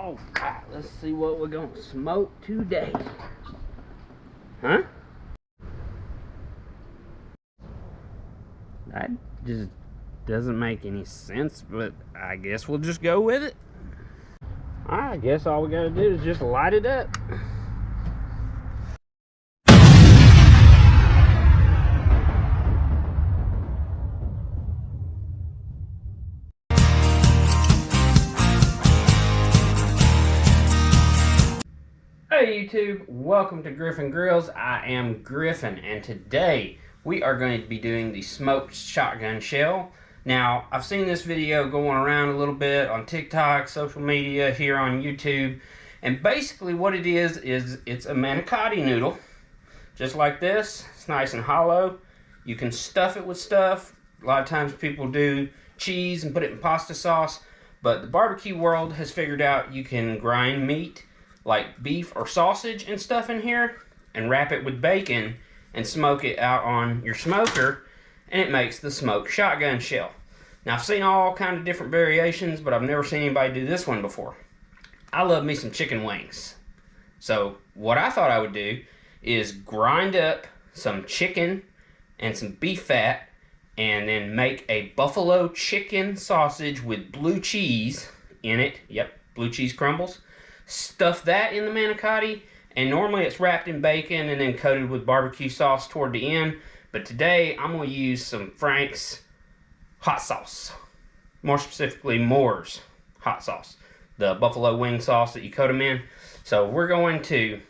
All right, let's see what we're gonna smoke today. Huh? That just doesn't make any sense, but I guess we'll just go with it. I guess all we gotta do is just light it up. Hey YouTube, welcome to Griffin Grills. I am Griffin, and today we are going to be doing the smoked shotgun shell. Now, I've seen this video going around a little bit on TikTok, social media, here on YouTube, and basically what it is it's a manicotti noodle, just like this. It's nice and hollow. You can stuff it with stuff. A lot of times people do cheese and put it in pasta sauce, but the barbecue world has figured out you can grind meat like beef or sausage and stuff in here and wrap it with bacon and smoke it out on your smoker, and it makes the smoked shotgun shell. Now, I've seen all kind of different variations, but I've never seen anybody do this one before. I love me some chicken wings. So what I thought I would do is grind up some chicken and some beef fat and then make a buffalo chicken sausage with blue cheese in it. Yep, blue cheese crumbles. Stuff that in the manicotti, and normally it's wrapped in bacon and then coated with barbecue sauce toward the end, but today I'm going to use some Frank's hot sauce, more specifically Moore's hot sauce, the buffalo wing sauce that you coat them in. So we're going to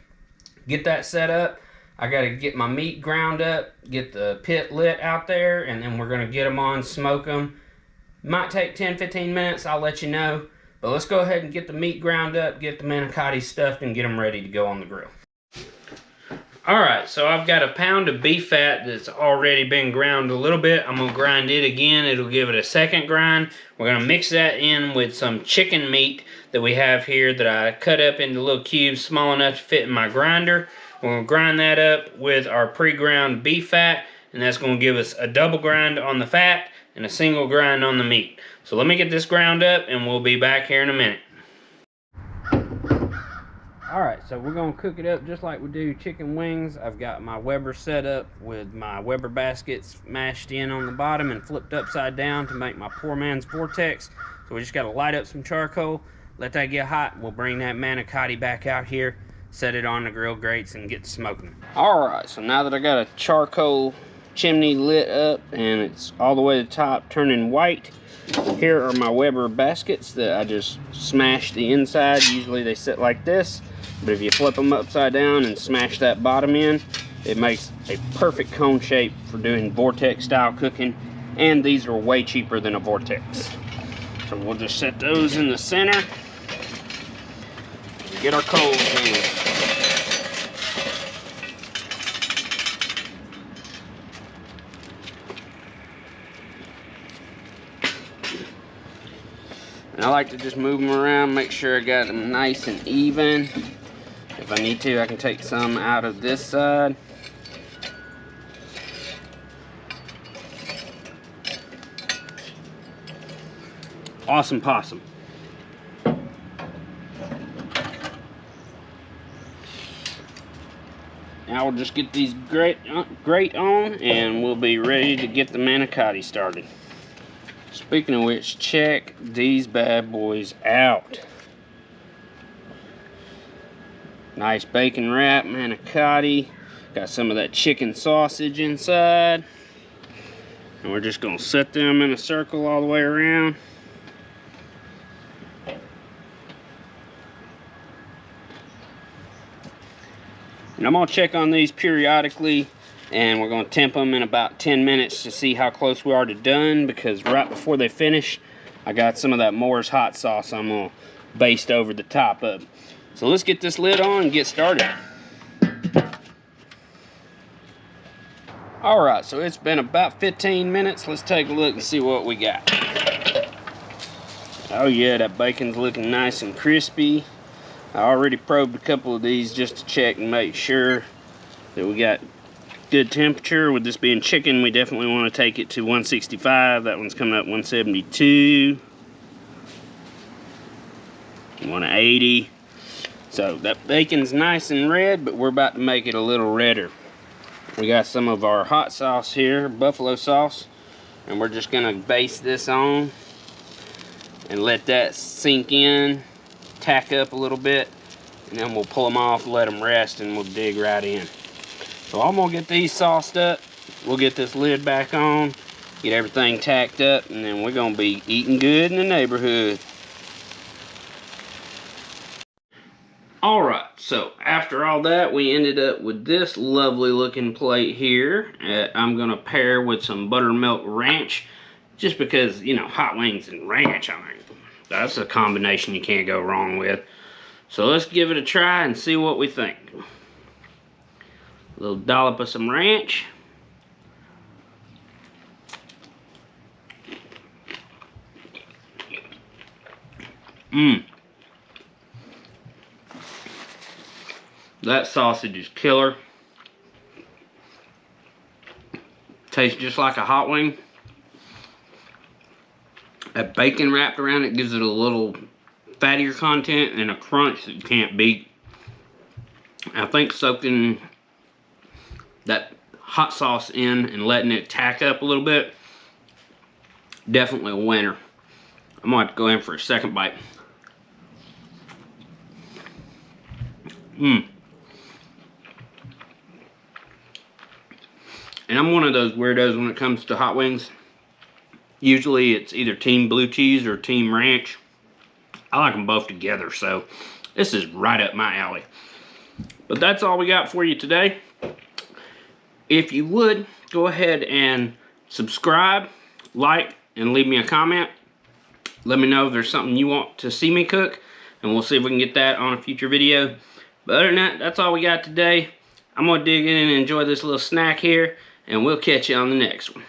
get that set up. I got to get my meat ground up, get the pit lit out there, and then we're going to get them on, smoke them. Might take 10-15 minutes, I'll let you know. But let's go ahead and get the meat ground up, get the manicotti stuffed, and get them ready to go on the grill. Alright, so I've got a pound of beef fat that's already been ground a little bit. I'm going to grind it again. It'll give it a second grind. We're going to mix that in with some chicken meat that we have here that I cut up into little cubes small enough to fit in my grinder. We're going to grind that up with our pre-ground beef fat, and that's going to give us a double grind on the fat and a single grind on the meat. So let me get this ground up and we'll be back here in a minute. Alright, so we're going to cook it up just like we do chicken wings. I've got my Weber set up with my Weber baskets mashed in on the bottom and flipped upside down to make my poor man's vortex. So we just got to light up some charcoal, let that get hot. We'll bring that manicotti back out here, set it on the grill grates, and get to smoking. Alright, so now that I got a charcoal chimney lit up and it's all the way to the top turning white, here are my Weber baskets that I just smashed the inside. Usually they sit like this, but if you flip them upside down and smash that bottom in, it makes a perfect cone shape for doing vortex style cooking, and these are way cheaper than a vortex. So we'll just set those in the center, get our coals in. And I like to just move them around, make sure I got them nice and even. If I need to, I can take some out of this side. Awesome possum. Now we'll just get these grate on and we'll be ready to get the manicotti started. Speaking of which, check these bad boys out. Nice bacon wrap manicotti. Got some of that chicken sausage inside. And we're just going to set them in a circle all the way around. And I'm going to check on these periodically, and we're going to temp them in about 10 minutes to see how close we are to done, because right before they finish, I got some of that Moore's hot sauce I'm going to baste over the top of. So let's get this lid on and get started. Alright, so it's been about 15 minutes. Let's take a look and see what we got. Oh yeah, that bacon's looking nice and crispy. I already probed a couple of these just to check and make sure that we got good temperature. With this being chicken, we definitely want to take it to 165. That one's coming up 172. 180. So that bacon's nice and red, but we're about to make it a little redder. We got some of our hot sauce here, buffalo sauce, and we're just gonna baste this on and let that sink in, tack up a little bit, and then we'll pull them off, let them rest, and we'll dig right in. So I'm gonna get these sauced up. We'll get this lid back on, get everything tacked up, and then we're gonna be eating good in the neighborhood. Alright, so after all that, we ended up with this lovely looking plate here. I'm gonna pair with some buttermilk ranch, just because, you know, hot wings and ranch, I mean, that's a combination you can't go wrong with. So let's give it a try and see what we think. A little dollop of some ranch. That sausage is killer. Tastes just like a hot wing. That bacon wrapped around it gives it a little fattier content and a crunch that you can't beat. I think soaking that hot sauce in and letting it tack up a little bit, definitely a winner. I'm gonna have to go in for a second bite. And I'm one of those weirdos when it comes to hot wings. Usually it's either team blue cheese or team ranch. I like them both together, so this is right up my alley. But that's all we got for you today. If you would, go ahead and subscribe, like, and leave me a comment. Let me know if there's something you want to see me cook, and we'll see if we can get that on a future video. But other than that, that's all we got today. I'm gonna dig in and enjoy this little snack here, and we'll catch you on the next one.